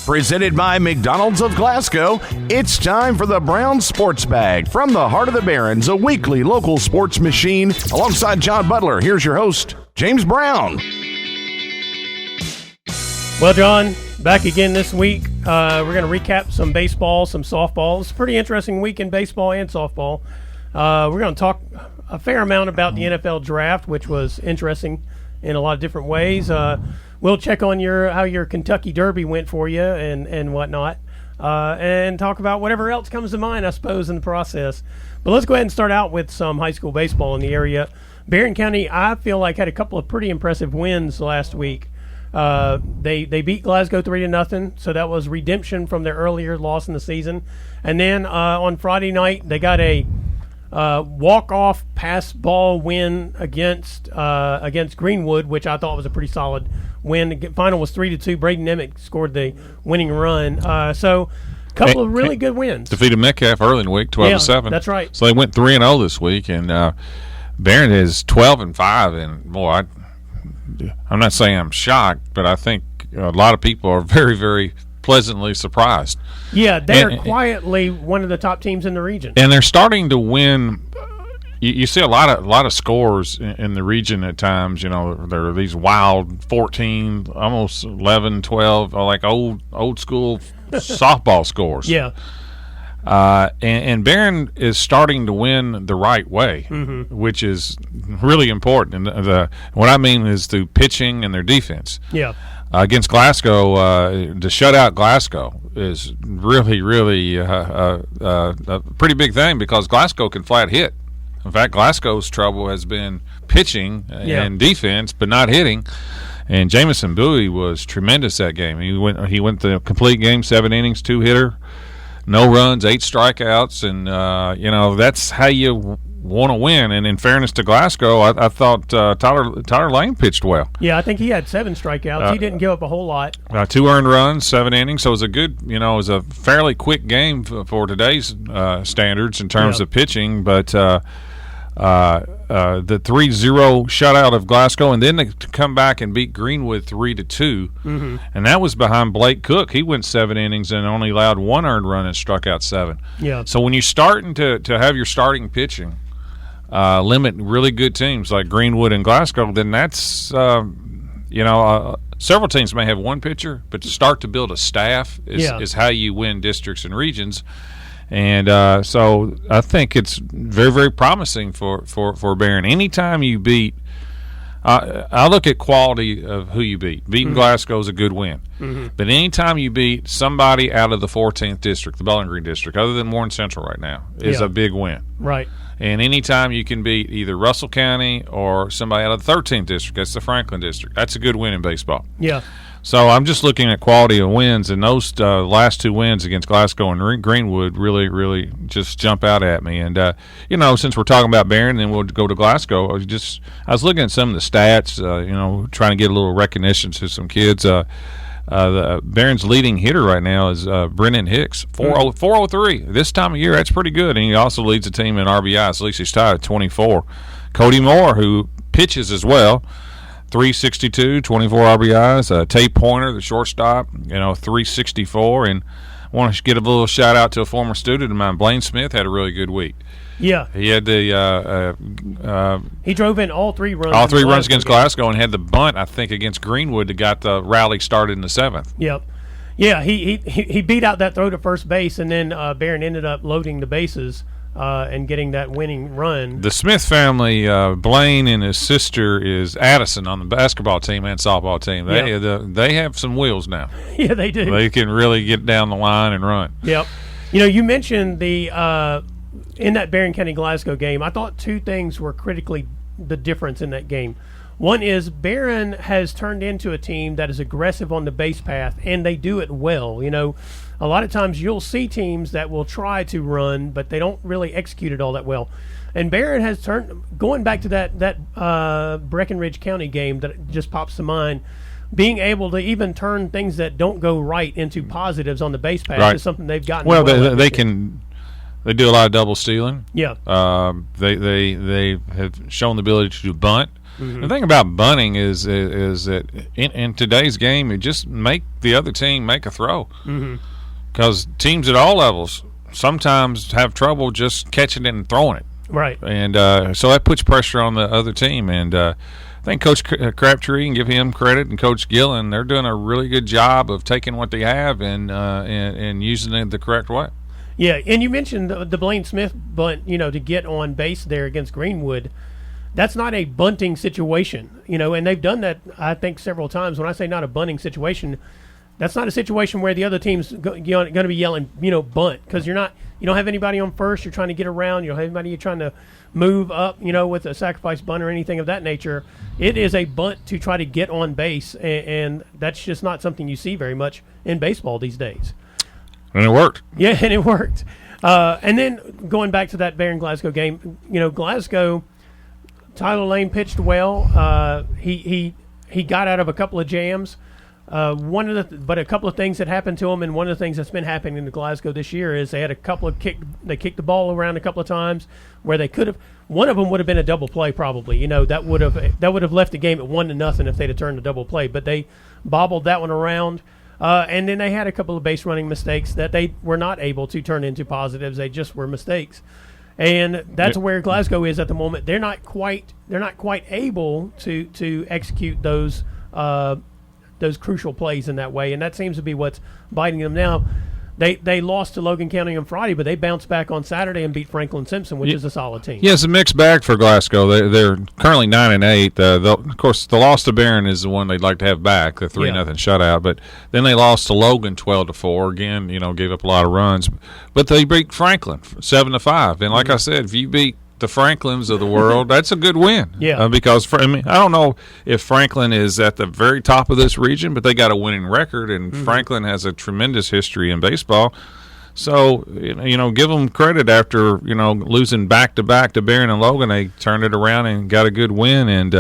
Presented by McDonald's of Glasgow, it's time for the Brown Sports Bag from the heart of the Barrens, a weekly local sports machine. Alongside John Butler, here's your host, James Brown. Well, John, back again this week. We're going to recap some baseball, some softball. It's a pretty interesting week in baseball and softball. We're going to talk a fair amount about the NFL draft, which was interesting in a lot of different ways. We'll check on how your Kentucky Derby went for you and whatnot, and talk about whatever else comes to mind, I suppose, in the process. But let's go ahead and start out with some high school baseball in the area. Barron County, I feel like, had a couple of pretty impressive wins last week. They beat Glasgow 3-0, so that was redemption from their earlier loss in the season. And then on Friday night, they got a walk-off pass ball win against Greenwood, which I thought was a pretty solid win. The final was 3-2. Brady Nemec scored the winning run. So a couple of really good wins. Defeated Metcalf early in the week, 12-7. That's right. So they went 3-0 this week, and Barron is 12-5. And boy, I'm not saying I'm shocked, but I think a lot of people are very, very pleasantly surprised. Yeah, they're quietly one of the top teams in the region, and they're starting to win. You see a lot of scores in the region at times. You know, there are these wild 14, almost 11, 12, like old school softball scores. Yeah. And Barron is starting to win the right way, which is really important. And what I mean is through pitching and their defense. Yeah. Against Glasgow, to shut out Glasgow is really, really a pretty big thing because Glasgow can flat hit. In fact, Glasgow's trouble has been pitching and defense, but not hitting. And Jamison Bowie was tremendous that game. He went the complete game, 7 innings, 2-hitter. No runs, 8 strikeouts, and that's how you want to win. And in fairness to Glasgow, I thought Tyler Lane pitched well. Yeah, I think he had 7 strikeouts. He didn't give up a whole lot. 2 earned runs, 7 innings. So it was a good, it was a fairly quick game for today's standards in terms of pitching. But the 3-0 shutout of Glasgow, and then they come back and beat Greenwood 3-2, and that was behind Blake Cook. He went 7 innings and only allowed 1 earned run and struck out 7. Yeah. So when you're starting to have your starting pitching limit really good teams like Greenwood and Glasgow, then that's several teams may have one pitcher, but to start to build a staff is how you win districts and regions. And so I think it's very, very promising for Barron. Anytime you beat, I look at quality of who you beat. Beating Glasgow is a good win. But anytime you beat somebody out of the 14th district, the Bowling Green district, other than Warren Central right now, is a big win. Right. And anytime you can beat either Russell County or somebody out of the 13th district, that's the Franklin district, that's a good win in baseball. Yeah. So I'm just looking at quality of wins, and those last 2 wins against Glasgow and Greenwood really, really just jump out at me. And since we're talking about Barron, then we'll go to Glasgow. I was looking at some of the stats, trying to get a little recognition to some kids. Barron's leading hitter right now is Brennan Hicks, 403. This time of year, that's pretty good. And he also leads the team in RBIs. At least he's tied at 24. Cody Moore, who pitches as well, 362, 24 RBIs. Tate Pointer, the shortstop, 364. And I want to give a little shout out to a former student of mine. Blaine Smith had a really good week. Yeah. He had he drove in all 3 runs. All 3 runs against Glasgow and had the bunt, I think, against Greenwood that got the rally started in the 7th. Yep. Yeah, he beat out that throw to first base, and then Barron ended up loading the bases and getting that winning run. The Smith family, Blaine and his sister is Addison on the basketball team and softball team. They have some wheels now. Yeah, they do. They can really get down the line and run. Yep. You mentioned in that Barron County Glasgow game, I thought 2 things were critically the difference in that game. One is Barron has turned into a team that is aggressive on the base path, and they do it well. A lot of times you'll see teams that will try to run, but they don't really execute it all that well. And Barron has turned, going back to that Breckenridge County game that just pops to mind, being able to even turn things that don't go right into positives on the base path is something they've gotten well they can. They do a lot of double stealing. Yeah. They have shown the ability to do bunt. Mm-hmm. The thing about bunting is that in today's game, you just make the other team make a throw. Because teams at all levels sometimes have trouble just catching it and throwing it. Right. And so that puts pressure on the other team. And I think Coach Crabtree, and give him credit, and Coach Gillen, they're doing a really good job of taking what they have and using it the correct way. Yeah, and you mentioned the Blaine Smith bunt, to get on base there against Greenwood. That's not a bunting situation, and they've done that, I think, several times. When I say not a bunting situation, that's not a situation where the other team's going to be yelling, bunt, because you don't have anybody on first. You're trying to get around. You don't have anybody you're trying to move up, with a sacrifice bunt or anything of that nature. It is a bunt to try to get on base, and that's just not something you see very much in baseball these days. And it worked. Yeah, and it worked. And then going back to that Barron-Glasgow game, Glasgow, Tyler Lane pitched well. He got out of a couple of jams. But a couple of things that happened to him, and one of the things that's been happening in Glasgow this year is they had a couple of they kicked the ball around a couple of times where they could have. One of them would have been a double play probably. That would have left the game at 1-0 if they'd have turned a double play. But they bobbled that one around. And then they had a couple of base running mistakes that they were not able to turn into positives. They just were mistakes, and that's where Glasgow is at the moment. They're not quite able to execute those crucial plays in that way, and that seems to be what's biting them now. They lost to Logan County on Friday, but they bounced back on Saturday and beat Franklin Simpson, which is a solid team. Yeah, it's a mixed bag for Glasgow. They're currently 9-8. Of course, the loss to Barron is the one they'd like to have back, the 3-0 shutout. But then they lost to Logan 12-4. Again, gave up a lot of runs, but they beat Franklin 7-5. And like I said, if you beat the Franklins of the world, that's a good win. Yeah. Because I don't know if Franklin is at the very top of this region, but they got a winning record, and Franklin has a tremendous history in baseball. So, give them credit after, losing back-to-back to Barron and Logan. They turned it around and got a good win. And,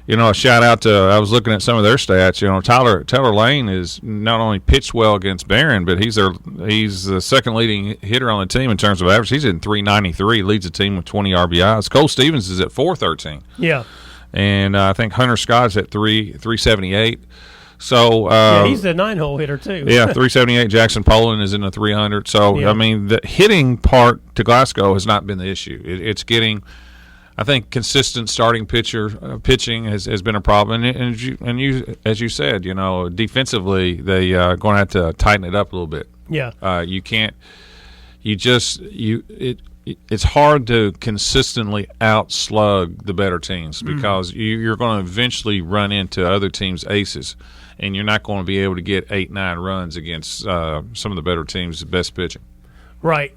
a shout-out to, I was looking at some of their stats. Taylor Lane is not only pitched well against Barron, but he's the second leading hitter on the team in terms of average. He's in 393, leads the team with 20 RBIs. Cole Stevens is at 413. Yeah. And I think Hunter Scott's at 378. So he's the 9-hole hitter too. Yeah, 378. Jackson Poland is in the 300. So the hitting part to Glasgow has not been the issue. It's getting, I think, consistent starting pitching has been a problem. And you as you said, defensively they going to have to tighten it up a little bit. Yeah. You can't. It's hard to consistently outslug the better teams because you're going to eventually run into other teams' aces, and you're not going to be able to get 8-9 runs against some of the better teams' best pitching. Right.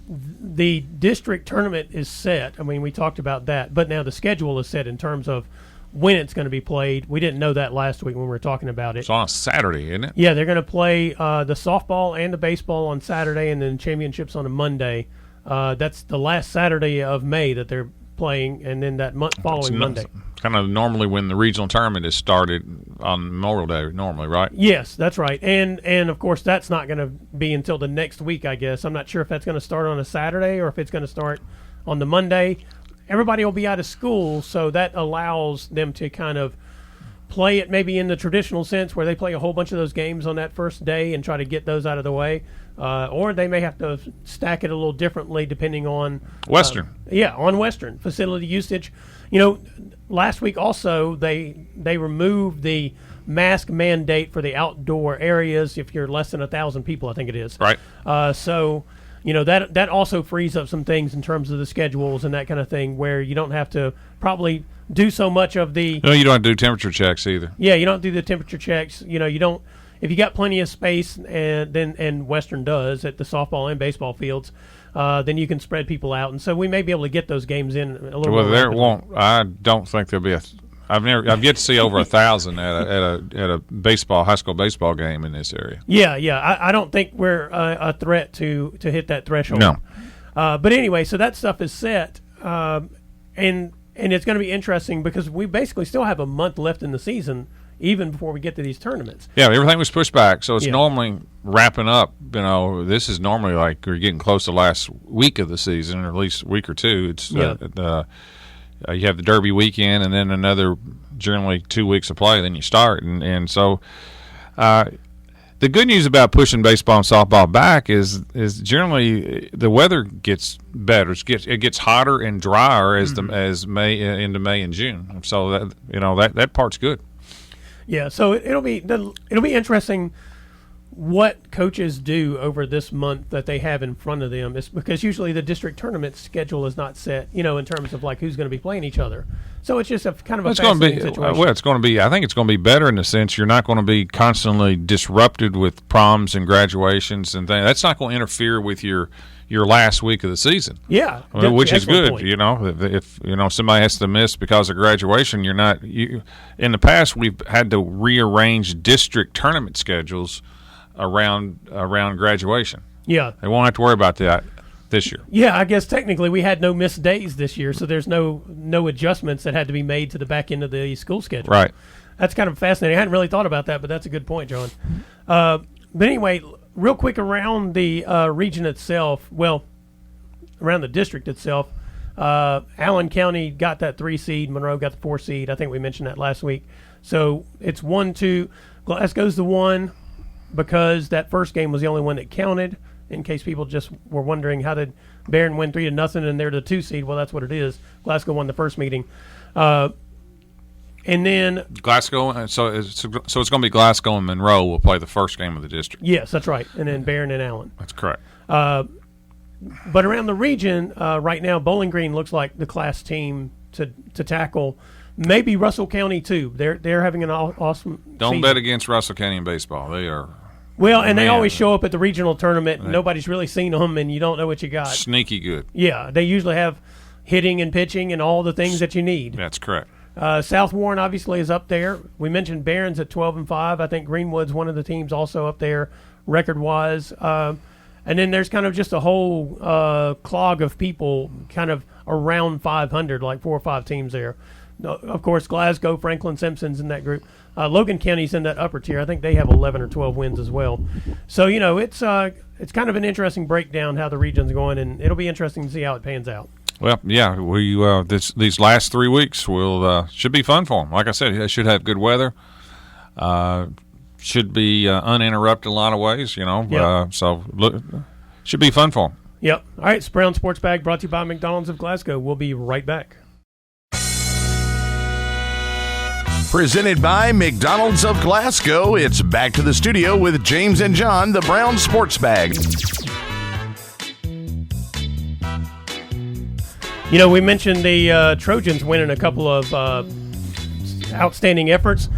The district tournament is set. I mean, we talked about that, but now the schedule is set in terms of when it's going to be played. We didn't know that last week when we were talking about it. It's on a Saturday, isn't it? Yeah, they're going to play the softball and the baseball on Saturday, and then championships on a Monday. That's the last Saturday of May that they're playing, and then that following Monday. Kind of normally when the regional tournament is started on Memorial Day, normally, right? Yes, that's right. And of course, that's not going to be until the next week, I guess. I'm not sure if that's going to start on a Saturday or if it's going to start on the Monday. Everybody will be out of school, so that allows them to kind of play it maybe in the traditional sense where they play a whole bunch of those games on that first day and try to get those out of the way. Or they may have to stack it a little differently depending on Western. On Western facility usage. Last week also they removed the mask mandate for the outdoor areas if you're less than 1,000 people, I think it is. Right. So that also frees up some things in terms of the schedules and that kind of thing where you don't have to probably do so much of the. No, you don't have to do temperature checks either. Yeah, you don't do the temperature checks. You don't. If you got plenty of space, and Western does at the softball and baseball fields, then you can spread people out, and so we may be able to get those games in a little. Well, there won't. I don't think there'll be a. I've yet to see over 1,000 at a high school baseball game in this area. Yeah. I don't think we're a threat to hit that threshold. No. But anyway, so that stuff is set, and it's going to be interesting because we basically still have a month left in the season, even before we get to these tournaments. Yeah, everything was pushed back, so it's normally wrapping up. This is normally like we're getting close to the last week of the season, or at least a week or two. It's you have the Derby weekend, and then another generally 2 weeks of play. Then you start, and so. The good news about pushing baseball and softball back is generally the weather gets better. It gets hotter and drier as May into May and June. So that part's good. Yeah. So it'll be interesting what coaches do over this month that they have in front of them. It's because usually the district tournament schedule is not set, in terms of like who's going to be playing each other. So it's just a kind of a fascinating situation. Well, it's going to be. I think it's going to be better in the sense you're not going to be constantly disrupted with proms and graduations and things. That's not going to interfere with your last week of the season. Yeah, which is good. Point. If somebody has to miss because of graduation, you're not. In the past, we've had to rearrange district tournament schedules around graduation. Yeah, they won't have to worry about that this year. Yeah, I guess technically we had no missed days this year, so there's no adjustments that had to be made to the back end of the school schedule. Right. That's kind of fascinating. I hadn't really thought about that, but that's a good point, John. But anyway, real quick around the region itself, around the district itself, Allen County got that 3 seed, Monroe got the 4 seed. I think we mentioned that last week. So it's 1-2. Glasgow's the 1 because that first game was the only one that counted. In case people just were wondering, how did Barron win 3-0 and they're the 2 seed? Well, that's what it is. Glasgow won the first meeting. And then Glasgow, so it's going to be Glasgow and Monroe will play the first game of the district. Yes, that's right. And then Barron and Allen. That's correct. But around the region right now, Bowling Green looks like the class team to tackle. Maybe Russell County too. They're having an awesome. Don't season. Bet against Russell County in baseball. They are. Well, and they always show up at the regional tournament. And nobody's really seen them, and you don't know what you got. Sneaky good. Yeah, they usually have hitting and pitching and all the things that you need. That's correct. South Warren obviously is up there. We mentioned Barron's at 12-5. I think Greenwood's one of the teams also up there record-wise. And then there's kind of just a whole clog of people kind of around 500, like 4 or 5 teams there. Of course, Glasgow, Franklin, Simpson's in that group. Logan County's in that upper tier. I think they have 11 or 12 wins as well. So, it's kind of an interesting breakdown how the region's going, and it'll be interesting to see how it pans out. Well, yeah, these last 3 weeks should be fun for them. Like I said, they should have good weather. Should be uninterrupted in a lot of ways, Yep. So should be fun for them. Yep. All right, it's Brown Sports Bag brought to you by McDonald's of Glasgow. We'll be right back. Presented by McDonald's of Glasgow, it's back to the studio with James and John, the Brown Sports Bag. We mentioned the Trojans winning a couple of outstanding efforts.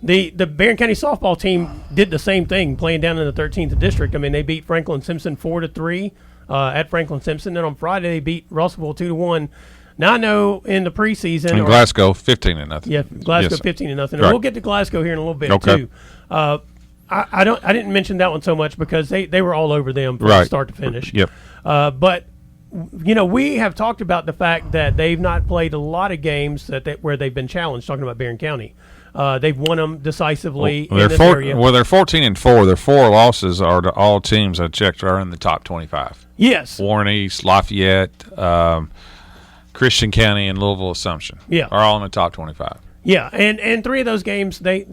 The Barron County softball team did the same thing, playing down in the 13th district. I mean, they beat Franklin Simpson 4-3 at Franklin Simpson. Then on Friday, they beat Russellville 2-1. Now I know in the preseason, and Glasgow 15-0. Yeah, Glasgow 15-0. Right. And we'll get to Glasgow here in a little bit too. I didn't mention that one so much because they were all over them from start to finish. Yep. But we have talked about the fact that they've not played a lot of games where they've been challenged. Talking about Barron County, they've won them decisively in this area. Well, they're 14-4. Their 4 losses are to all teams I checked are in the top 25. Yes. Warren East, Lafayette, Christian County, and Louisville Assumption. Are all in the top 25. Yeah, and 3 of those games they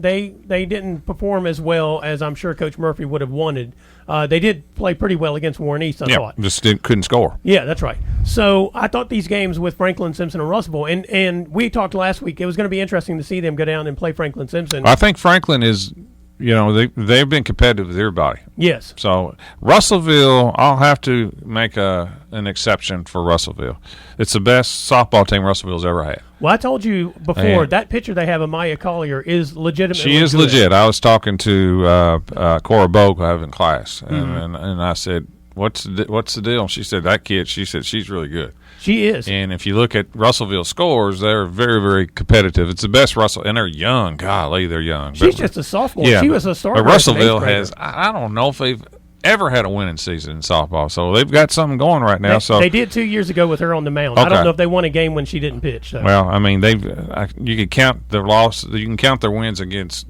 didn't perform as well as I'm sure Coach Murphy would have wanted. They did play pretty well against Warren East, I thought. Just couldn't score. Yeah, that's right. So I thought these games with Franklin Simpson and Russellville, and we talked last week, it was going to be interesting to see them go down and play Franklin Simpson. I think Franklin is, they've been competitive with everybody. Yes. So Russellville, I'll have to make an exception for Russellville. It's the best softball team Russellville's ever had. Well, I told you before, that pitcher they have, Amaya Collier, is legitimately She is good. legit. I was talking to Cora Bogue I have in class, and I said, what's the deal? She said, that kid, she's really good. She is. And if you look at Russellville scores, they're very, very competitive. It's the best and they're young. Golly, they're young. She's just a sophomore. Yeah, she was a starter. But Russellville has, I don't know if they've ever had a winning season in softball, so they've got something going right now. They did 2 years ago with her on the mound. Okay. I don't know if they won a game when she didn't pitch. So. Well, I mean, you can count their loss. You can count their wins against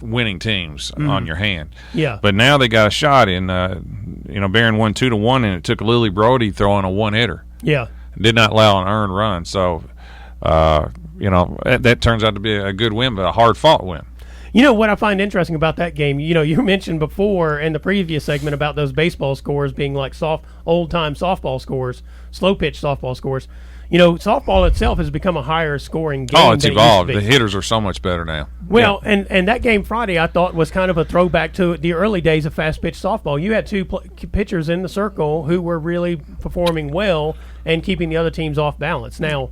winning teams on your hand. Yeah. But now they got a shot in. Barron won 2-1, and it took Lily Brody throwing a 1-hitter. Yeah. Did not allow an earned run. So that turns out to be a good win, but a hard-fought win. You know what I find interesting about that game? You mentioned before in the previous segment about those baseball scores being like old-time softball scores, slow-pitch softball scores. Softball itself has become a higher scoring game. Oh, it's evolved. It the hitters are so much better now. Well, and that game Friday I thought was kind of a throwback to the early days of fast-pitch softball. You had two pitchers in the circle who were really performing well and keeping the other teams off balance. Now,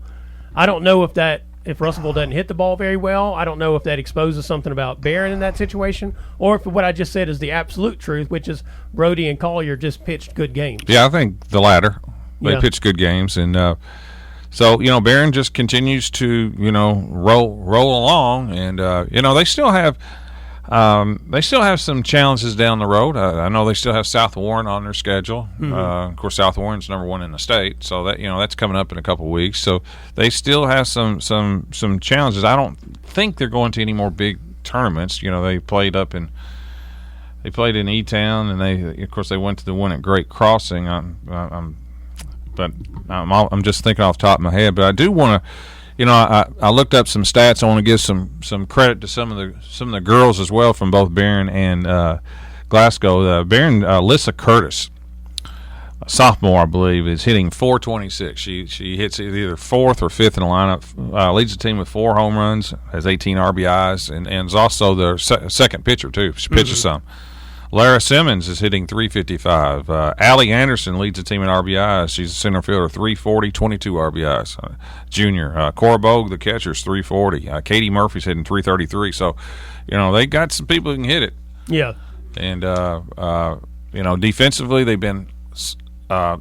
I don't know if Russellville doesn't hit the ball very well. I don't know if that exposes something about Barron in that situation, or if what I just said is the absolute truth, which is Brody and Collier just pitched good games. Yeah, I think the latter. They pitched good games, and so Barron just continues to roll along, and they still have some challenges down the road. I know they still have South Warren on their schedule. Mm-hmm. Of course, South Warren's number 1 in the state, so that that's coming up in a couple of weeks. So they still have some challenges. I don't think they're going to any more big tournaments. They played in E-Town, and they went to the one at Great Crossing. I'm just thinking off the top of my head, but I do want to. I looked up some stats. I want to give some credit to some of the girls as well from both Barron and Glasgow. Barron, Lissa Curtis, a sophomore, I believe, is hitting .426. She hits either 4th or 5th in the lineup. Leads the team with 4 home runs, has 18 RBIs, and is also the second pitcher too. She pitches some. Lara Simmons is hitting .355. Allie Anderson leads the team in RBIs. She's a center fielder, 340, 22 RBIs. Junior. Cora Bogue, the catcher, is 340. Katie Murphy's hitting .333. So, they got some people who can hit it. Yeah. And, defensively they've been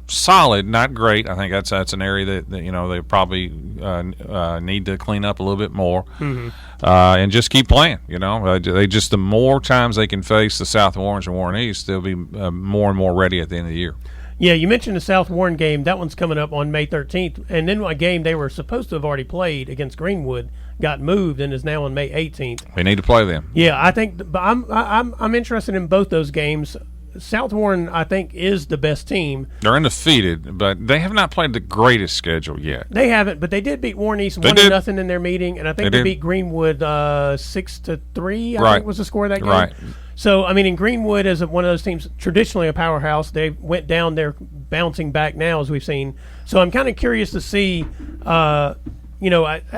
solid, not great. I think that's an area that they probably need to clean up a little bit more. Mm-hmm. And just keep playing. They just the more times they can face the South Warrens and Warren East, they'll be more and more ready at the end of the year. Yeah, you mentioned the South Warren game. That one's coming up on May 13th, and then a game they were supposed to have already played against Greenwood got moved and is now on May 18th. We need to play them. Yeah, I think, but I'm interested in both those games. South Warren, I think, is the best team. They're undefeated, but they have not played the greatest schedule yet. They haven't, but they did beat Warren East 1-0 in their meeting, and I think they beat Greenwood 6-3. I think was the score of that game. Right. So, in Greenwood is one of those teams, traditionally a powerhouse. They went down, they're bouncing back now, as we've seen. So I'm kind of curious to see. As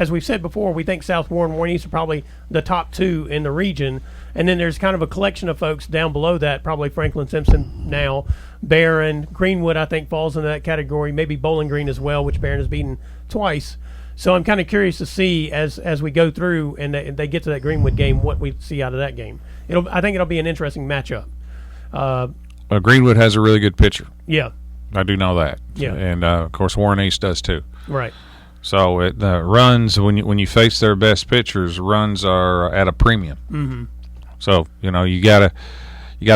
we've said before, we think South Warren and Warren East are probably the top 2 in the region. And then there's kind of a collection of folks down below that, probably Franklin Simpson now, Barron, Greenwood, I think, falls into that category, maybe Bowling Green as well, which Barron has beaten twice. So I'm kind of curious to see as we go through and they get to that Greenwood game what we see out of that game. I think it'll be an interesting matchup. Greenwood has a really good pitcher. Yeah. I do know that. Yeah. And, of course, Warren East does too. Right. So it runs, when you face their best pitchers, runs are at a premium. Mm-hmm. So you gotta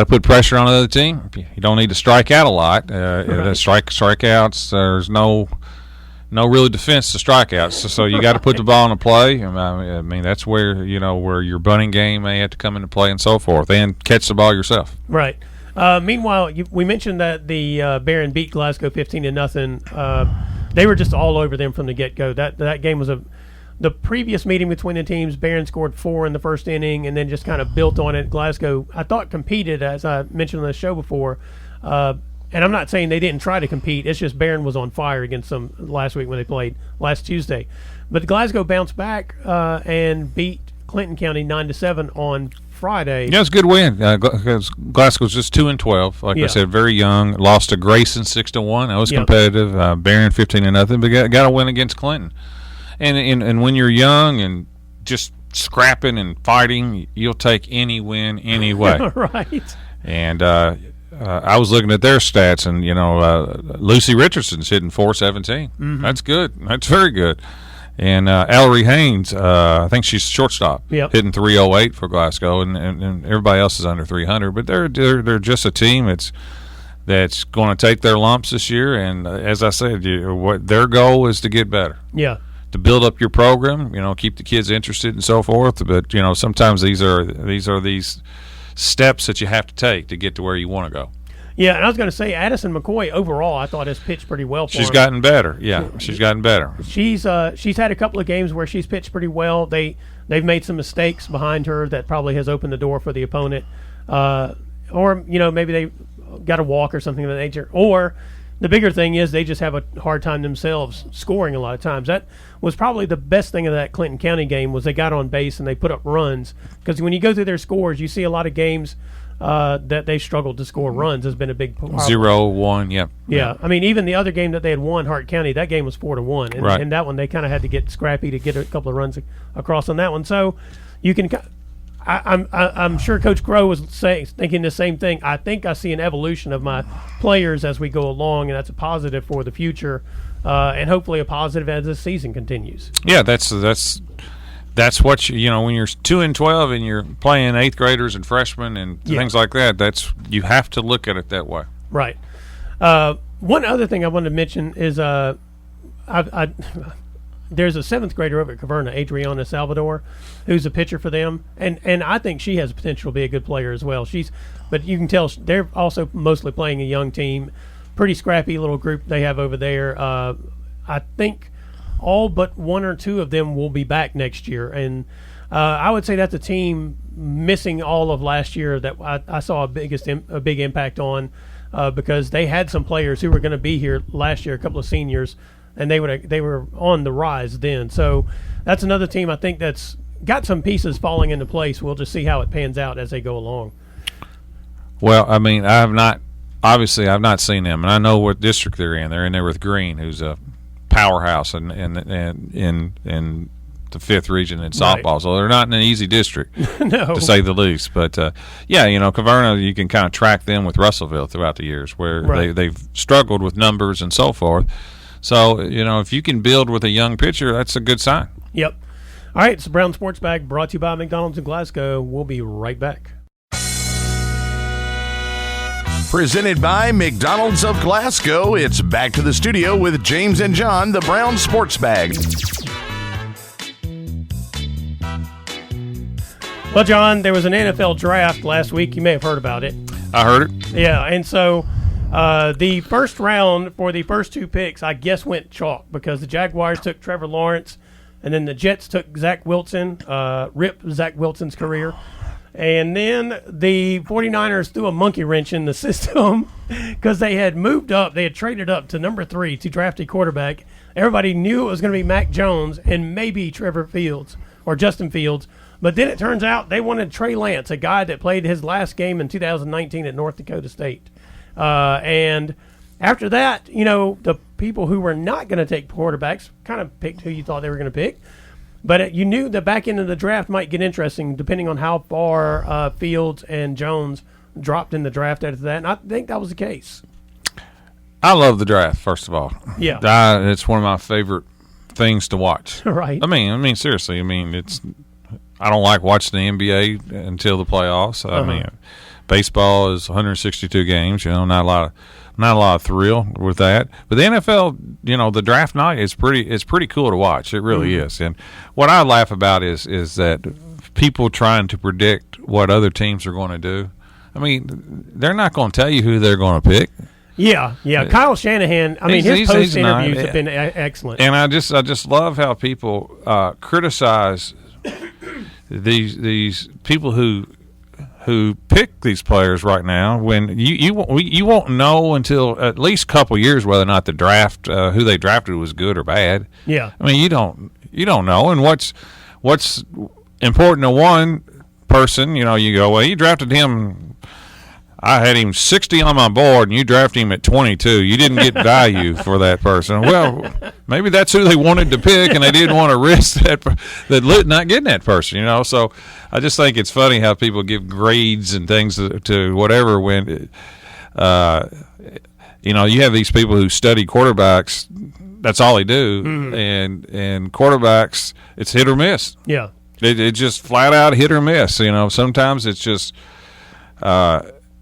put pressure on the other team. You don't need to strike out a lot. Strikeouts. There's no real defense to strikeouts. So you got to put the ball in the play. I mean that's where where your bunting game may have to come into play and so forth, and catch the ball yourself. Right. Meanwhile, we mentioned that the Barron beat Glasgow 15-0. They were just all over them from the get-go. That game was the previous meeting between the teams. Barron scored 4 in the first inning and then just kind of built on it. Glasgow, I thought, competed, as I mentioned on the show before. And I'm not saying they didn't try to compete. It's just Barron was on fire against them last week when they played last Tuesday. But Glasgow bounced back and beat Clinton County 9-7 on Friday. Yeah, it's a good win. Glasgow's just 2-12. Like I said, very young. Lost to Grayson 6-1. That was competitive. Barron 15-0. But got a win against Clinton. And when you're young and just scrapping and fighting, you'll take any win anyway. Right. And I was looking at their stats, and Lucy Richardson's hitting .417. Mm-hmm. That's good. That's very good. And Ellery Haynes, I think she's shortstop, hitting .308 for Glasgow, and everybody else is under 300. But they're just a team that's going to take their lumps this year. And as I said, what their goal is to get better. Yeah. To build up your program, keep the kids interested and so forth. But sometimes these are these steps that you have to take to get to where you want to go. Yeah, and I was going to say Addison McCoy overall, I thought has pitched pretty well for him. She's gotten better. Yeah, she's gotten better. She's had a couple of games where she's pitched pretty well. They've made some mistakes behind her that probably has opened the door for the opponent, or maybe they got a walk or something of that nature. Or the bigger thing is they just have a hard time themselves scoring a lot of times. That was probably the best thing of that Clinton County game was they got on base and they put up runs. Because when you go through their scores, you see a lot of games that they struggled to score runs has been a big problem. 0-1, yep. Yeah, I mean, even the other game that they had won, Hart County, that game was 4-1. And, right. and that one, they kind of had to get scrappy to get a couple of runs across on that one. So you can I'm sure Coach Crow was thinking the same thing. I think I see an evolution of my players as we go along, and that's a positive for the future, and hopefully a positive as this season continues. Yeah, that's what when you're 2-12 and you're playing 8th graders and freshmen and things like that. You have to look at it that way. Right. One other thing I wanted to mention is there's a 7th grader over at Caverna, Adriana Salvador, who's a pitcher for them, and I think she has potential to be a good player as well. But you can tell they're also mostly playing a young team, pretty scrappy little group they have over there. I think all but 1 or 2 of them will be back next year, and I would say that's a team missing all of last year that I saw a big impact on because they had some players who were going to be here last year, a couple of seniors, and they were on the rise then. So that's another team I think that's got some pieces falling into place. We'll just see how it pans out as they go along. Well, I mean, I've not seen them, and I know what district they're in. They're in there with Green, who's a powerhouse in the 5th region in softball. Right. So they're not in an easy district, No. to say the least. But Caverna, you can kind of track them with Russellville throughout the years, where Right. they've struggled with numbers and so forth. So if you can build with a young pitcher, that's a good sign. Yep. All right, it's the Brown Sports Bag brought to you by McDonald's in Glasgow. We'll be right back. Presented by McDonald's of Glasgow, it's back to the studio with James and John, the Brown Sports Bag. Well, John, there was an NFL draft last week. You may have heard about it. I heard it. Yeah, and so the first round for the first 2 picks, I guess, went chalk because the Jaguars took Trevor Lawrence, and then the Jets took Zach Wilson, rip Zach Wilson's career. And then the 49ers threw a monkey wrench in the system because they had moved up. They had traded up to number 3 to draft a quarterback. Everybody knew it was going to be Mac Jones and maybe Trevor Fields or Justin Fields. But then it turns out they wanted Trey Lance, a guy that played his last game in 2019 at North Dakota State. And after that, the people who were not going to take quarterbacks kind of picked who you thought they were going to pick. But you knew the back end of the draft might get interesting depending on how far Fields and Jones dropped in the draft after that. And I think that was the case. I love the draft, first of all. Yeah. It's one of my favorite things to watch. Right. I mean, seriously. I mean, I don't like watching the NBA until the playoffs. I mean, baseball is 162 games. Not a lot of thrill with that. But the NFL, the draft night is pretty cool to watch. It really is. And what I laugh about is that people trying to predict what other teams are going to do. I mean, they're not going to tell you who they're going to pick. Yeah. Kyle Shanahan. I mean, his post interviews have been excellent. And I just love how people criticize these people who pick these players right now when you won't know until at least a couple years whether or not the draft who they drafted was good or bad. Yeah. I mean, you don't know. And what's important to one person, you go, well, you drafted him. I had him 60 on my board, and you drafted him at 22. You didn't get value for that person. Well, maybe that's who they wanted to pick, and they didn't want to risk that not getting that person. So I just think it's funny how people give grades and things to whatever when, you have these people who study quarterbacks. That's all they do, and quarterbacks, it's hit or miss. Yeah, it just flat out hit or miss. Sometimes it's just.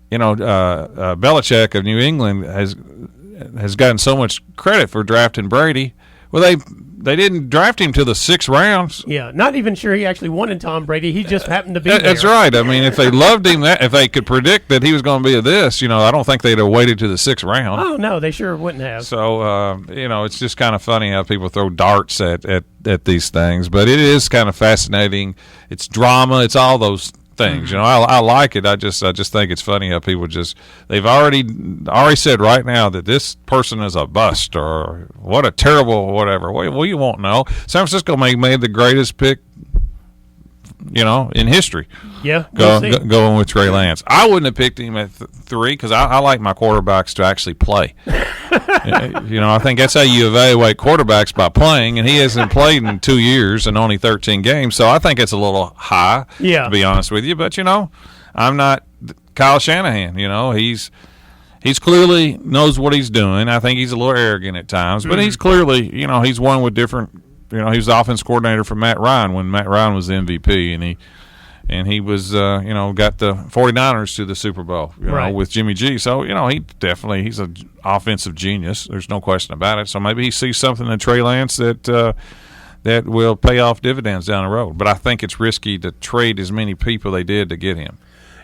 Belichick of New England has gotten so much credit for drafting Brady. Well, they didn't draft him to the 6th round. Yeah, not even sure he actually wanted Tom Brady. He just happened to be there. That's right. I mean, if they loved him, if they could predict that he was going to be this, I don't think they'd have waited to the 6th round. Oh, no, they sure wouldn't have. So, it's just kind of funny how people throw darts at these things. But it is kind of fascinating. It's drama. It's all those things. I like it. I just think it's funny how people they've already said right now that this person is a bust or what a terrible whatever. Well, you won't know. San Francisco made the greatest pick, in history. Yeah, going with Trey Lance. I wouldn't have picked him at 3 because I like my quarterbacks to actually play. I think that's how you evaluate quarterbacks, by playing, and he hasn't played in 2 years and only 13 games, so I think it's a little high, to be honest with you. But, I'm not Kyle Shanahan. He's clearly knows what he's doing. I think he's a little arrogant at times, but he's clearly, he's won with different – he was the offense coordinator for Matt Ryan when Matt Ryan was the MVP, and he was, got the 49ers to the Super Bowl, with Jimmy G. So, he's an offensive genius. There's no question about it. So maybe he sees something in Trey Lance that will pay off dividends down the road. But I think it's risky to trade as many people they did to get him.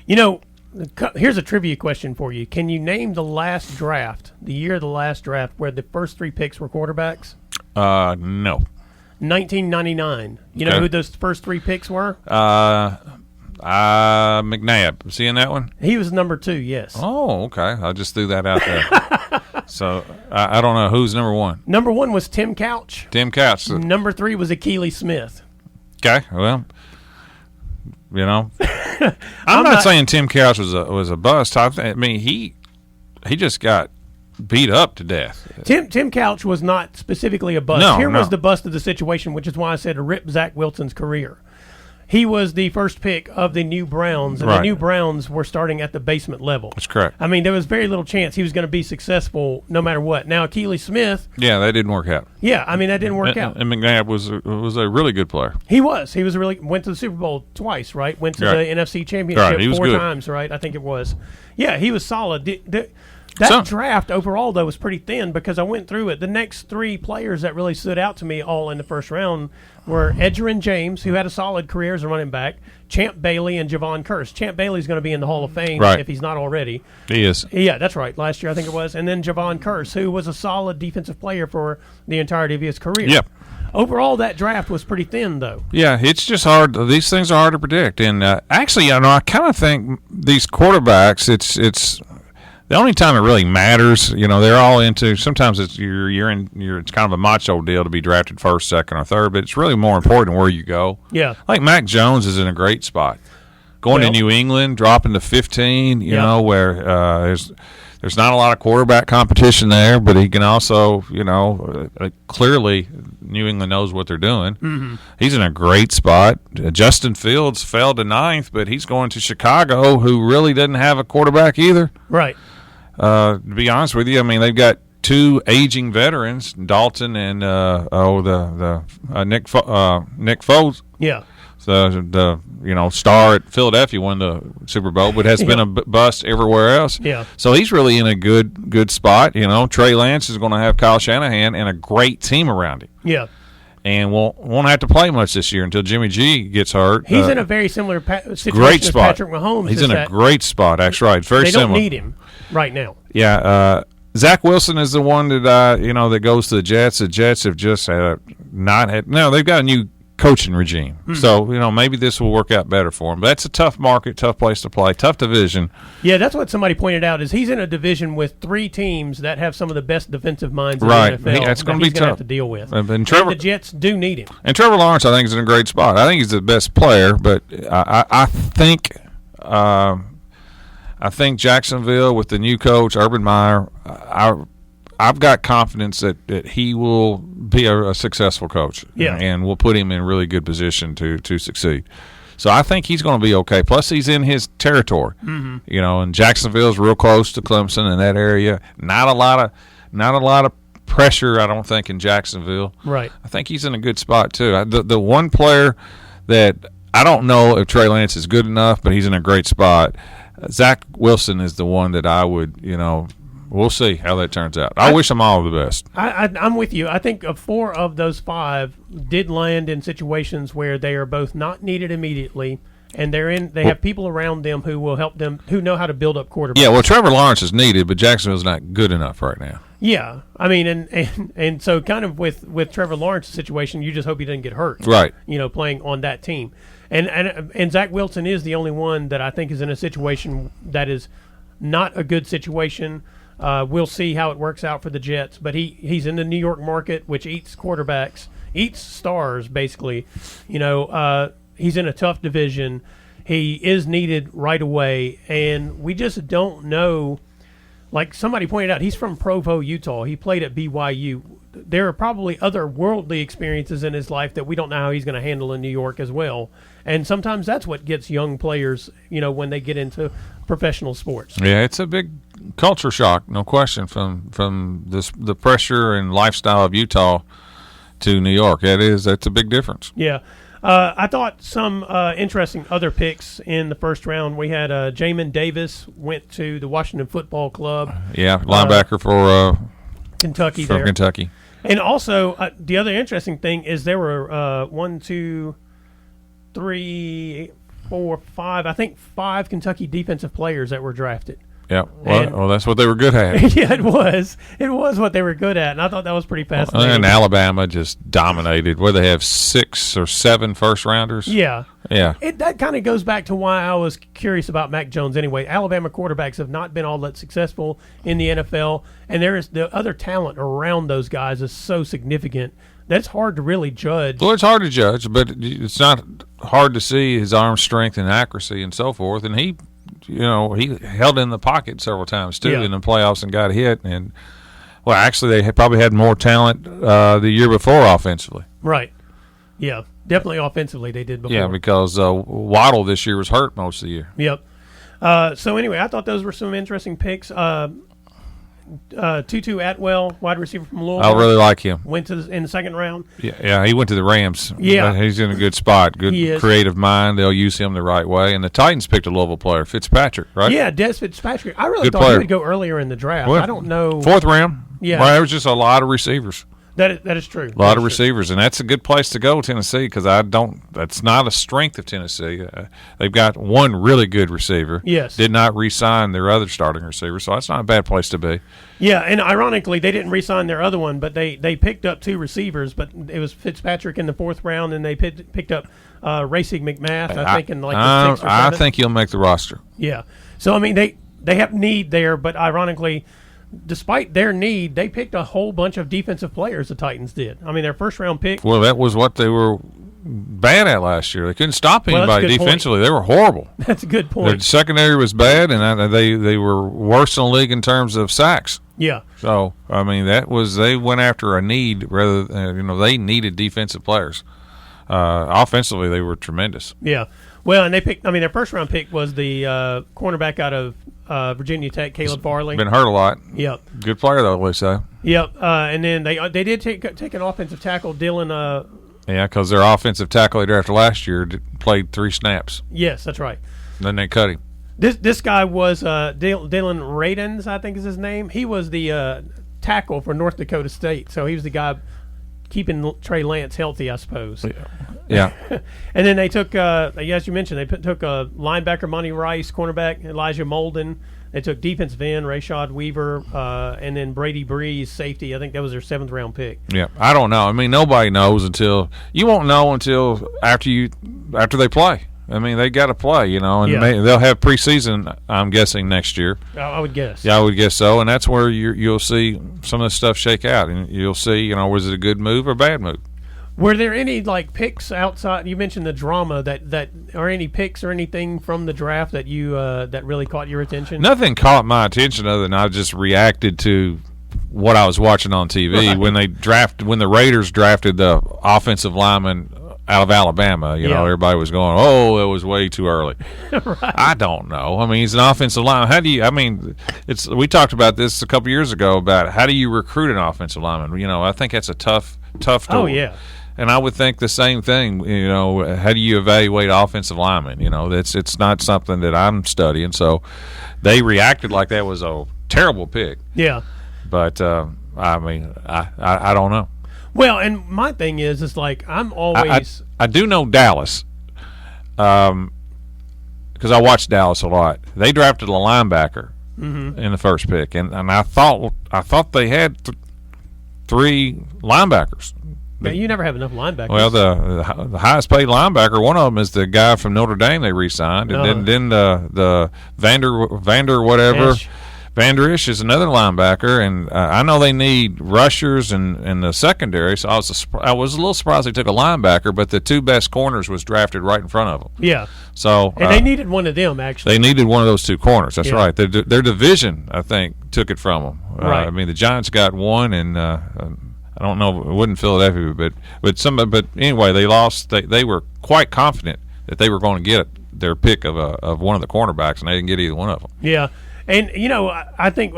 Here's a trivia question for you. Can you name the last draft, the year of the last draft, where the first 3 picks were quarterbacks? No. 1999. You know who those first 3 picks were? McNabb. Was he in that one? He was number 2, yes. Oh, okay. I just threw that out there. So, I don't know. Who's number 1? Number 1 was Tim Couch. Tim Couch. Number 3 was Akili Smith. Okay, well, I'm not saying Tim Couch was a bust. I mean, he just got beat up to death. Tim Couch was not specifically a bust. No, was the bust of the situation, which is why I said to rip Zach Wilson's career. He was the first pick of the new Browns, and the new Browns were starting at the basement level. That's correct. I mean, there was very little chance he was going to be successful no matter what. Now, Akili Smith. Yeah, that didn't work out. Yeah, I mean, that didn't work out. And McNabb was a really good player. He was. He was went to the Super Bowl twice, right? Went to the NFC Championship 4 times, right? I think it was. Yeah, he was solid. That draft overall, though, was pretty thin because I went through it. The next 3 players that really stood out to me all in the first round were Edgerrin James, who had a solid career as a running back, Champ Bailey, and Javon Curse. Champ Bailey's going to be in the Hall of Fame if he's not already. He is. Yeah, that's right. Last year, I think it was. And then Javon Curse, who was a solid defensive player for the entirety of his career. Yep. Overall, that draft was pretty thin, though. Yeah, it's just hard. These things are hard to predict. And actually, I kind of think these quarterbacks, it's the only time it really matters, they're all into. Sometimes it's it's kind of a macho deal to be drafted first, second, or third, but it's really more important where you go. Yeah, like Mac Jones is in a great spot, going to New England, dropping to 15. Where there's not a lot of quarterback competition there, but he can also, clearly New England knows what they're doing. Mm-hmm. He's in a great spot. Justin Fields fell to 9th, but he's going to Chicago, who really doesn't have a quarterback either. Right. To be honest with you, I mean, they've got 2 aging veterans, Dalton and Nick Foles. Yeah. The star at Philadelphia won the Super Bowl, but has been a bust everywhere else. Yeah. So he's really in a good spot. Trey Lance is going to have Kyle Shanahan and a great team around him. Yeah. And won't have to play much this year until Jimmy G gets hurt. He's in a very similar situation great spot. as Patrick Mahomes. He's in a great spot. That's right. Very similar. They don't need him right now. Yeah. Zach Wilson is the one that that goes to the Jets. The Jets have just not had. No, they've got a new coaching regime. Mm-hmm. So, maybe this will work out better for him. But that's a tough market, tough place to play, tough division. Yeah, that's what somebody pointed out is he's in a division with 3 teams that have some of the best defensive minds in the NFL. That's going to be tough. Have to deal with. And the Jets do need him. And Trevor Lawrence, I think, is in a great spot. I think he's the best player, but I think Jacksonville with the new coach, Urban Meyer, I've got confidence that he will be a successful coach, and will put him in a really good position to succeed. So I think he's going to be okay. Plus, he's in his territory, and Jacksonville's real close to Clemson in that area. Not a lot of pressure, I don't think, in Jacksonville. Right. I think he's in a good spot too. The one player that I don't know if Trey Lance is good enough, but he's in a great spot. Zach Wilson is the one that I would we'll see how that turns out. I wish them all the best. I'm with you. I think 4 of those 5 did land in situations where they are both not needed immediately, and they have people around them who will help them, who know how to build up quarterbacks. Yeah, well, Trevor Lawrence is needed, but Jacksonville's not good enough right now. Yeah, I mean, and so kind of with Trevor Lawrence's situation, you just hope he doesn't get hurt. Right. Playing on that team. And Zach Wilson is the only one that I think is in a situation that is not a good situation. We'll see how it works out for the Jets, but he's in the New York market, which eats quarterbacks, eats stars, basically. He's in a tough division. He is needed right away, and we just don't know. Like somebody pointed out, he's from Provo, Utah. He played at BYU. There are probably other worldly experiences in his life that we don't know how he's going to handle in New York as well. And sometimes that's what gets young players, when they get into professional sports. Yeah, it's a big culture shock, no question, from the pressure and lifestyle of Utah to New York. That's a big difference. Yeah. I thought some interesting other picks in the first round. We had Jamin Davis went to the Washington Football Club. Yeah, linebacker for Kentucky. From Kentucky. And also, the other interesting thing is there were 1, 2, 3, 4, 5. I think 5 Kentucky defensive players that were drafted. Yeah, well, that's what they were good at. Yeah, it was. It was what they were good at, and I thought that was pretty fascinating. And Alabama just dominated. Where they have 6 or 7 first-rounders. Yeah. Yeah. That kind of goes back to why I was curious about Mac Jones anyway. Alabama quarterbacks have not been all that successful in the NFL, and there is the other talent around those guys is so significant that it's hard to really judge. Well, it's hard to judge, but it's not hard to see his arm strength and accuracy and so forth, and he held in the pocket several times too in the playoffs and got hit. And well, actually, they probably had more talent the year before offensively. Right. Yeah, definitely offensively they did before. Yeah, because Waddle this year was hurt most of the year. Yep. So anyway, I thought those were some interesting picks. Tutu Atwell, wide receiver from Louisville. I really like him. Went in the second round. Yeah, he went to the Rams. Yeah. He's in a good spot. Good creative mind. They'll use him the right way. And the Titans picked a Louisville player, Fitzpatrick, right? Yeah, Des Fitzpatrick. I really good thought player. he would go earlier in the draft. Well, I don't know. 4th round. Yeah. Well, there was just a lot of receivers. That is true. A lot of receivers, and that's a good place to go, Tennessee, because that's not a strength of Tennessee. They've got one really good receiver. Yes. Did not re-sign their other starting receiver, so that's not a bad place to be. Yeah, and ironically, they didn't re-sign their other one, but they picked up 2 receivers, but it was Fitzpatrick in the 4th round, and they picked up Racing McMath, I think, in like the 6th or 7th. I think he'll make the roster. Yeah. So, I mean, they have need there, but ironically, despite their need, they picked a whole bunch of defensive players, the Titans did. I mean, their first-round pick. Well, that was what they were bad at last year. They couldn't stop anybody defensively. They were horrible. That's a good point. Their secondary was bad, and they were worse in the league in terms of sacks. Yeah. So, I mean, they went after a need rather than, they needed defensive players. Offensively, they were tremendous. Yeah. Well, and their first-round pick was the cornerback out of Virginia Tech, Caleb Farley. Been hurt a lot. Yep. Good player, though, they say. Yep. And then they did take an offensive tackle, Dylan. Yeah, because their offensive tackle they drafted last year played 3 snaps. Yes, that's right. Then they cut him. This guy was Dylan Radens, I think is his name. He was the tackle for North Dakota State, so he was the guy keeping Trey Lance healthy, I suppose. Yeah. And then they took, as you mentioned, took a linebacker, Monty Rice, cornerback, Elijah Molden. They took defensive end, Rashad Weaver, and then Brady Breeze, safety. I think that was their 7th round pick. Yeah, I don't know. I mean, nobody knows you won't know until after they play. I mean, they got to play, and they'll have preseason, I'm guessing, next year. I would guess. Yeah, I would guess so, and that's where you'll see some of the stuff shake out, and you'll see, was it a good move or a bad move? Were there any picks outside? You mentioned the drama that or any picks or anything from the draft that you that really caught your attention? Nothing caught my attention other than I just reacted to what I was watching on TV right. when the Raiders drafted the offensive lineman out of Alabama. Everybody was going, "Oh, it was way too early." Right. I don't know. I mean, he's an offensive lineman. We talked about this a couple years ago about how do you recruit an offensive lineman. I think that's a tough door. Oh yeah. And I would think the same thing, how do you evaluate offensive linemen? It's not something that I'm studying. So they reacted like that was a terrible pick. Yeah. But I mean, I don't know. Well, and my thing is like I'm always. I do know Dallas, because I watched Dallas a lot. They drafted a linebacker in the first pick, and I thought they had three linebackers. Yeah, you never have enough linebackers. Well, the highest paid linebacker, one of them is the guy from Notre Dame they re-signed, and then the Vander whatever. Esch. Vander Esch is another linebacker, and I know they need rushers in the secondary, so I was a little surprised they took a linebacker, but the two best corners was drafted right in front of them. Yeah. So and they needed one of them, actually. They needed one of those two corners. That's Yeah. right. Their division, I think, took it from them. Right. I mean, the Giants got one, and I don't know, it wasn't Philadelphia, but anyway, they lost. They were quite confident that they were going to get their pick of one of the cornerbacks, and they didn't get either one of them. Yeah. And, I think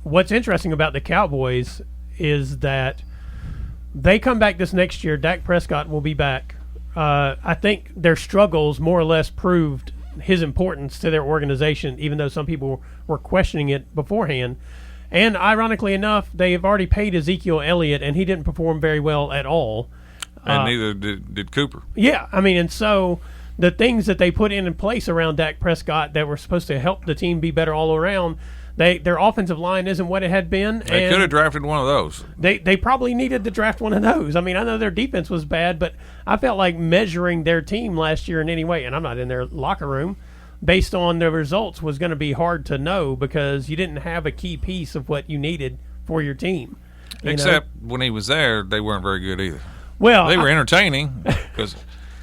what's interesting about the Cowboys is that they come back this next year. Dak Prescott will be back. I think their struggles more or less proved his importance to their organization, even though some people were questioning it beforehand. And ironically enough, they have already paid Ezekiel Elliott, and he didn't perform very well at all. And neither did Cooper. Yeah, I mean, and so the things that they put in place around Dak Prescott that were supposed to help the team be better all around, their offensive line isn't what it had been. They could have drafted one of those. They probably needed to draft one of those. I mean, I know their defense was bad, but I felt like measuring their team last year in any way, and I'm not in their locker room, based on the results was going to be hard to know because you didn't have a key piece of what you needed for your team. Except when he was there, they weren't very good either. Well, they were entertaining because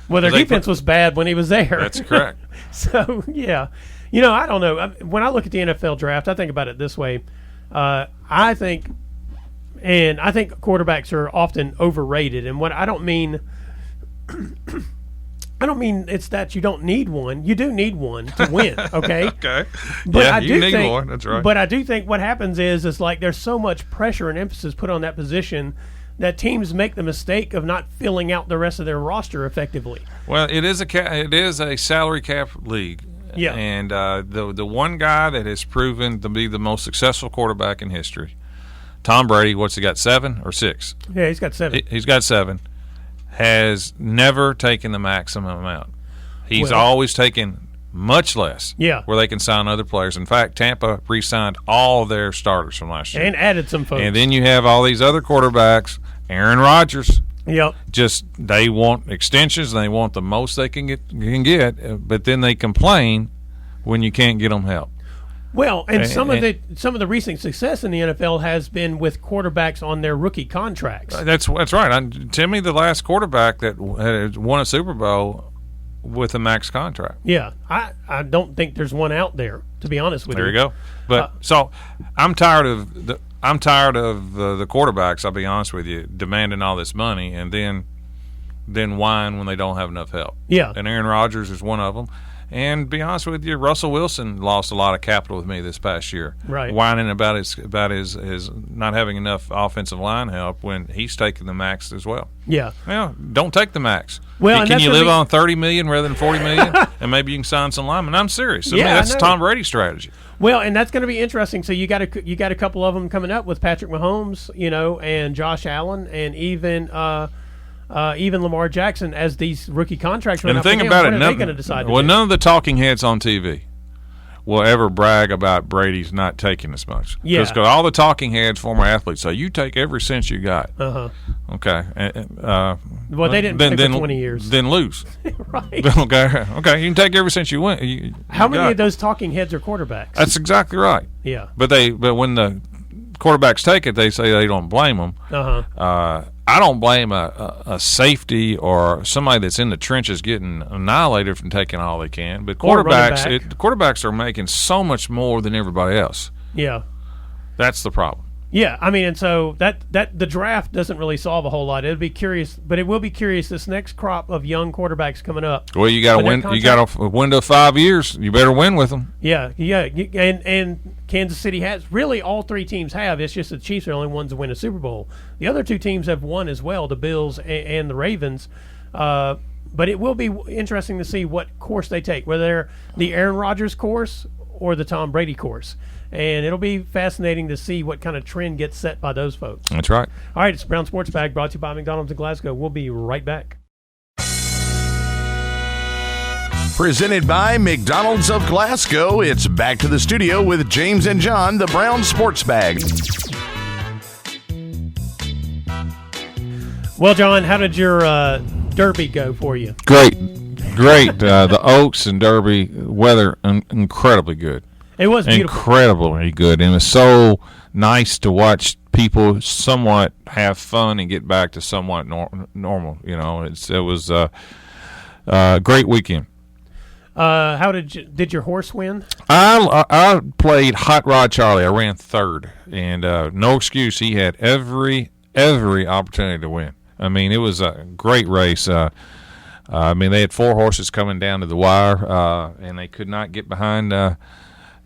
their defense was bad when he was there. That's correct. So, yeah. I don't know. When I look at the NFL draft, I think about it this way. I think quarterbacks are often overrated. And what I don't mean it's that you don't need one. You do need one to win, okay? Okay. But yeah, I you need think, one. That's right. But I do think what happens is like there's so much pressure and emphasis put on that position that teams make the mistake of not filling out the rest of their roster effectively. Well, it is a salary cap league. Yeah. And the one guy that has proven to be the most successful quarterback in history, Tom Brady, what's he got, 7 or 6? Yeah, he's got 7. He's got 7. Has never taken the maximum amount. He's always taken much less. Yeah. Where they can sign other players. In fact, Tampa re-signed all their starters from last year. And added some folks. And then you have all these other quarterbacks. Aaron Rodgers. Yep. Just they want extensions. They want the most they can get, but then they complain when you can't get them help. Well, and some of the recent success in the NFL has been with quarterbacks on their rookie contracts. That's right. Tell me the last quarterback that had won a Super Bowl with a max contract. Yeah, I don't think there's one out there, to be honest with you. There you go. But so I'm tired of the quarterbacks. I'll be honest with you, demanding all this money and then whine when they don't have enough help. Yeah, and Aaron Rodgers is one of them. And be honest with you, Russell Wilson lost a lot of capital with me this past year. Right, whining about his not having enough offensive line help when he's taking the max as well. Yeah. Well, don't take the max. Well, can you live on $30 million rather than $40 million, and maybe you can sign some linemen? I'm serious. To me, that's Tom Brady's strategy. Well, and that's going to be interesting. So you got a couple of them coming up with Patrick Mahomes, and Josh Allen, and even Lamar Jackson as these rookie contracts run and out. the thing about it, what are they going to decide to do? None of the talking heads on TV will ever brag about Brady's not taking as much. Yeah. Because all the talking heads, former athletes, say, you take every cent you got. Uh-huh. Okay. Well, they didn't play for 20 years. Then lose. Right. Okay, you can take every cent you win. How many of those talking heads are quarterbacks? That's exactly right. Yeah. But when the quarterbacks take it, they say they don't blame them. Uh-huh. I don't blame a safety or somebody that's in the trenches getting annihilated from taking all they can. But quarterbacks are making so much more than everybody else. Yeah. That's the problem. Yeah, I mean, and so that the draft doesn't really solve a whole lot. It'll be curious, but it will be curious this next crop of young quarterbacks coming up. Well, you got to win. You got a window of 5 years. You better win with them. Yeah, and Kansas City has really all 3 teams have. It's just the Chiefs are the only ones to win a Super Bowl. The other 2 teams have won as well, the Bills and the Ravens. But it will be interesting to see what course they take, whether they're the Aaron Rodgers course or the Tom Brady course. and it'll be fascinating to see what kind of trend gets set by those folks. That's right. All right, it's Brown Sports Bag brought to you by McDonald's in Glasgow. We'll be right back. Presented by McDonald's of Glasgow, it's back to the studio with James and John, the Brown Sports Bag. Well, John, how did your Derby go for you? Great. The Oaks and Derby weather incredibly good. It was beautiful. Incredibly good. And it was so nice to watch people somewhat have fun and get back to somewhat normal. You know, it was a great weekend. How did your horse win? I played Hot Rod Charlie. I ran third, and no excuse. He had every opportunity to win. I mean, it was a great race. I mean, they had 4 horses coming down to the wire, and they could not get behind.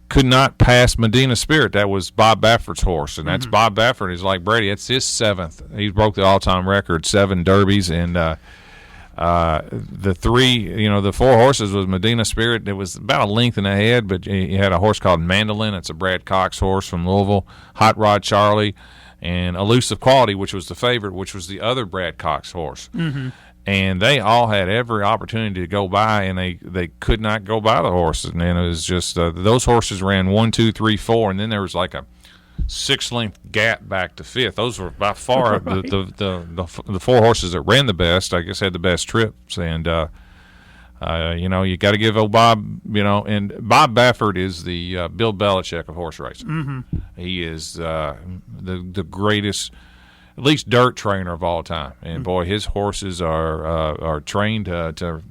Could not pass Medina Spirit. That was Bob Baffert's horse, and that's Bob Baffert. He's like Brady. It's his 7th. He broke the all-time record, 7 derbies, and the 4 horses was Medina Spirit. It was about a length and a head, but he had a horse called Mandolin. It's a Brad Cox horse from Louisville. Hot Rod Charlie, and Elusive Quality, which was the favorite, which was the other Brad Cox horse. Mm-hmm. And they all had every opportunity to go by, and they could not go by the horses. And then it was just those horses ran 1, 2, 3, 4, and then there was like a 6-length gap back to 5th. Those were by far right. the 4 horses that ran the best. I guess had the best trips, and you got to give old Bob. And Bob Baffert is the Bill Belichick of horse racing. Mm-hmm. He is the greatest, at least dirt trainer of all time. And boy, his horses are trained to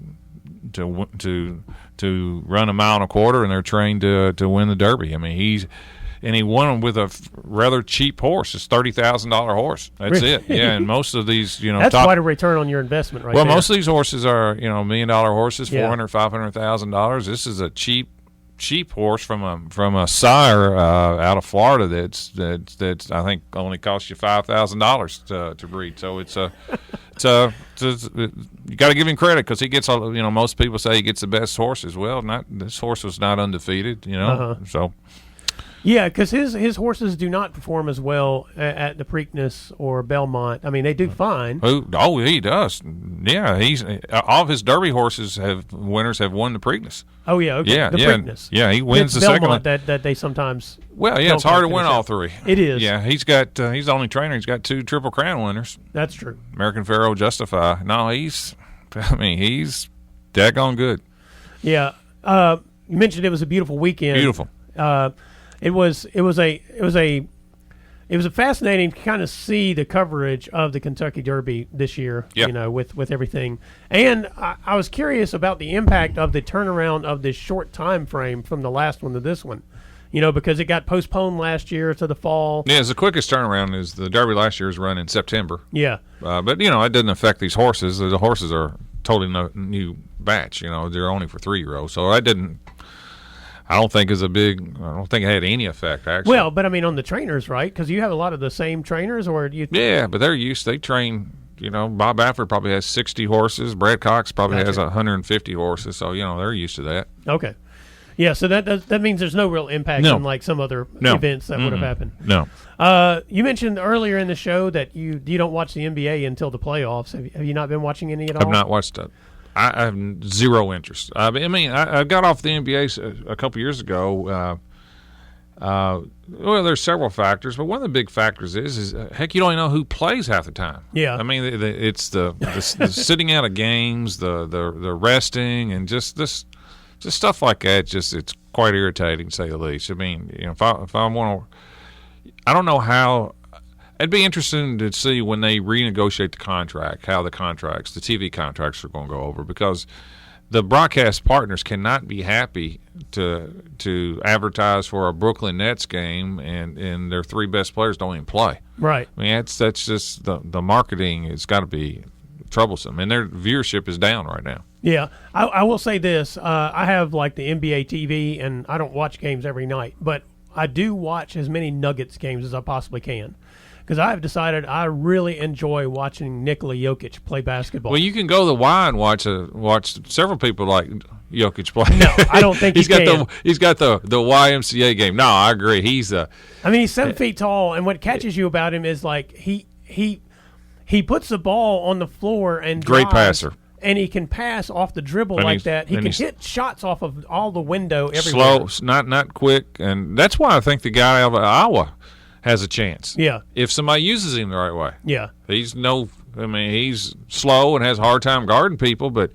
run a mile and a quarter, and they're trained to win the Derby. I mean, he won them with a rather cheap horse. It's $30,000 horse. That's really? it. Yeah, and most of these, that's quite a return on your investment, right? Well, there. most of these horses are, $1 million horses, Yeah. $400,000, $500,000. This is a cheap horse from a sire out of Florida that's I think only costs you $5,000 to breed. So you got to give him credit because he gets most people say he gets the best horses. Well, this horse was not undefeated. So. Yeah, because his horses do not perform as well at the Preakness or Belmont. I mean, they do fine. Oh, he does. Yeah, all of his Derby horses winners have won the Preakness. Oh yeah, okay. Yeah, the Preakness. Yeah, he wins it's the Belmont second one. that they sometimes. Well, yeah, it's hard to win all 3. It is. Yeah, he's the only trainer. He's got 2 Triple Crown winners. That's true. American Pharoah, Justify. No, he's daggone good. Yeah, you mentioned it was a beautiful weekend. Beautiful. It was fascinating to kind of see the coverage of the Kentucky Derby this year. Yep. With everything, and I was curious about the impact of the turnaround of this short time frame from the last one to this one. Because it got postponed last year to the fall. Yeah, it's the quickest turnaround. Is the Derby last year was run in September. Yeah, but it didn't affect these horses. The horses are totally new batch. They're only for 3-year-olds, so that didn't. I don't think it had any effect, actually. Well, but I mean on the trainers, right? Because you have a lot of the same trainers, or do you? Yeah, but they train. Bob Baffert probably has 60 horses. Brad Cox probably has 150 horses. So they're used to that. Okay. Yeah, so that means there's no real impact on like some other events that would have happened. No. You mentioned earlier in the show that you don't watch the NBA until the playoffs. Have you not been watching any at all? I've not watched it. I have zero interest. I got off the NBA a couple years ago. Well, there's several factors, but one of the big factors is heck, you don't even know who plays half the time. Yeah, I mean, it's the sitting out of games, the resting, and just stuff like that. It's quite irritating, to say the least. I mean, if I want to, I don't know how. It'd be interesting to see when they renegotiate the contract, how the TV contracts are going to go over, because the broadcast partners cannot be happy to advertise for a Brooklyn Nets game and their 3 best players don't even play. Right. I mean, that's just the marketing. It's got to be troublesome, and their viewership is down right now. Yeah, I will say this: I have like the NBA TV, and I don't watch games every night, but I do watch as many Nuggets games as I possibly can. because I have decided I really enjoy watching Nikola Jokic play basketball. Well, you can go the Y and watch several people like Jokic play. No, I don't think he's got the YMCA game. No, I agree. He's 7 feet tall, and what catches you about him is like he puts the ball on the floor and great drives, passer. And he can pass off the dribble And like that. He can hit shots off of all the window everywhere. Slow, not quick, and that's why I think the guy out of Iowa has a chance. Yeah. If somebody uses him the right way. Yeah. He's slow and has a hard time guarding people, but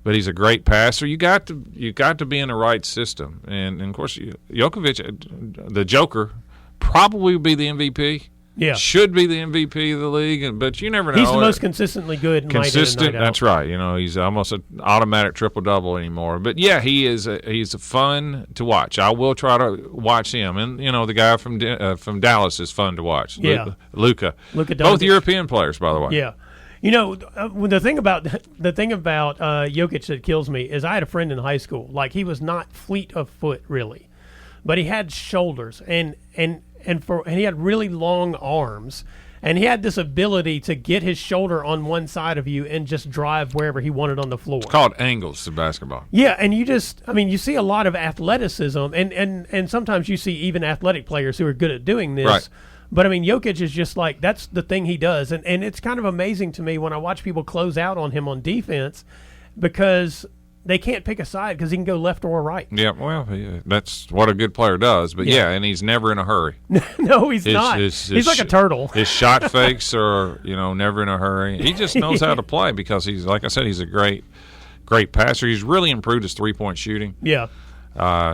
he's a great passer. You got to be in the right system, and of course Jokic, the Joker, probably would be the MVP. Yeah, should be the MVP of the league, but you never know. He's the most consistently good. Consistent, night in and night out. that's right. He's almost an automatic triple-double anymore. But yeah, he's fun to watch. I will try to watch him, and the guy from Dallas is fun to watch. Yeah, Luka Doncic. Both European players, by the way. Yeah. The thing about Jokic that kills me is I had a friend in high school. Like, he was not fleet of foot really, but he had shoulders and he had really long arms, and he had this ability to get his shoulder on one side of you and just drive wherever he wanted on the floor. It's called angles in basketball. Yeah, and you see a lot of athleticism, and sometimes you see even athletic players who are good at doing this. Right. But, Jokic is just like, that's the thing he does. And it's kind of amazing to me when I watch people close out on him on defense, because they can't pick a side because he can go left or right. Yeah, well, that's what a good player does. But, yeah, and he's never in a hurry. No, he's not. He's like a turtle. His shot fakes are, never in a hurry. He just knows how to play because he's, like I said, he's a great passer. He's really improved his three-point shooting. Yeah.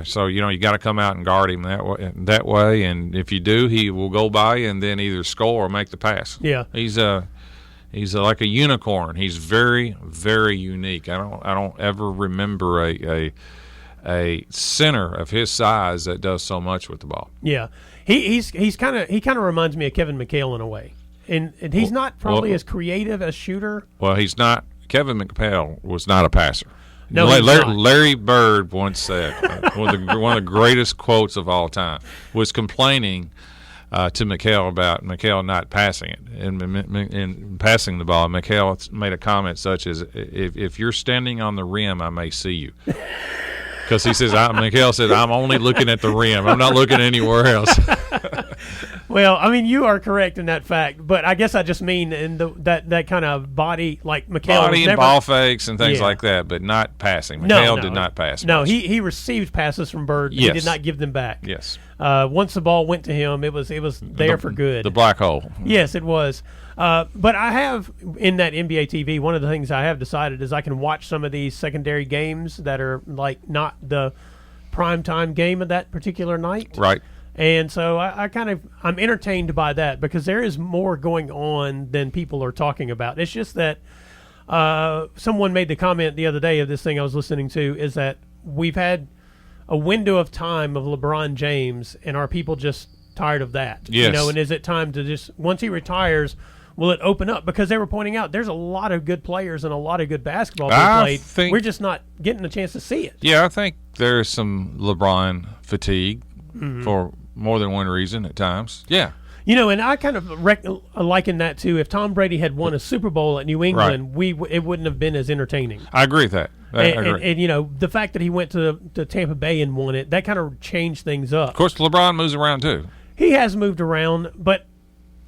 So, you got to come out and guard him that way. And if you do, he will go by and then either score or make the pass. Yeah. He's like a unicorn. He's very, very unique. I don't ever remember a center of his size that does so much with the ball. Yeah, he kind of reminds me of Kevin McHale in a way, and he's not probably as creative as shooter. Well, he's not. Kevin McHale was not a passer. No, Larry Bird once said one of the greatest quotes of all time was complaining to McHale about McHale not passing it and passing the ball. McHale made a comment such as, "If you're standing on the rim, I may see you." Because he says, McHale said, "I'm only looking at the rim. I'm not looking anywhere else." Well, you are correct in that fact, but I guess I just mean in that kind of body, like McHale. Body and ball fakes and things like that, but not passing. McHale did not pass. No, much. He received passes from Bird. Yes. He did not give them back. Yes. Once the ball went to him, it was there for good. The black hole. Yes, it was. But I have, in that NBA TV, one of the things I have decided is I can watch some of these secondary games that are like not the primetime game of that particular night. Right. And so I'm entertained by that because there is more going on than people are talking about. It's just that someone made the comment the other day of this thing I was listening to is that we've had a window of time of LeBron James, and are people just tired of that? Yes. And is it time to just, once he retires, will it open up? Because they were pointing out there's a lot of good players and a lot of good basketball being played. We're just not getting a chance to see it. Yeah, I think there's some LeBron fatigue for more than one reason at times. Yeah. And I kind of liken that to if Tom Brady had won a Super Bowl at New England, it wouldn't have been as entertaining. I agree with that. And the fact that he went to Tampa Bay and won it, that kind of changed things up. Of course, LeBron moves around too. He has moved around, but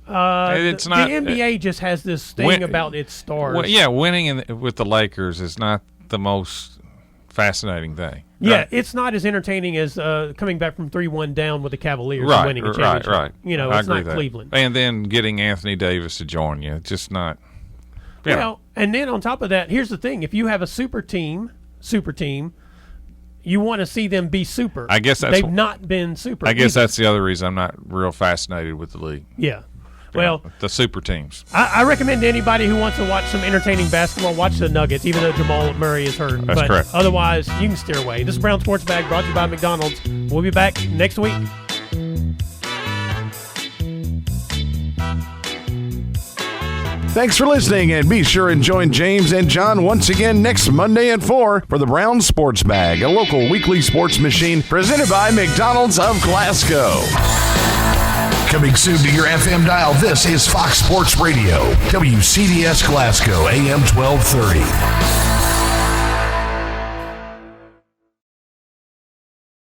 the NBA just has this thing about its stars. Well, yeah, winning with the Lakers is not the most fascinating thing. Yeah, right. It's not as entertaining as coming back from 3-1 down with the Cavaliers and winning a championship. Right. It's not Cleveland. And then getting Anthony Davis to join you, it's just not. Well, and then on top of that, here's the thing: if you have a super team, you want to see them be super. I guess they've not been super. I guess that's the other reason I'm not real fascinated with the league. Yeah. Well, the super teams. I recommend to anybody who wants to watch some entertaining basketball, watch the Nuggets, even though Jamal Murray is hurt. That's correct. Otherwise, you can steer away. This is Brown Sports Bag, brought to you by McDonald's. We'll be back next week. Thanks for listening, and be sure and join James and John once again next Monday at 4 for the Brown Sports Bag, a local weekly sports machine presented by McDonald's of Glasgow. Coming soon to your FM dial, this is Fox Sports Radio, WCDS Glasgow, AM 1230.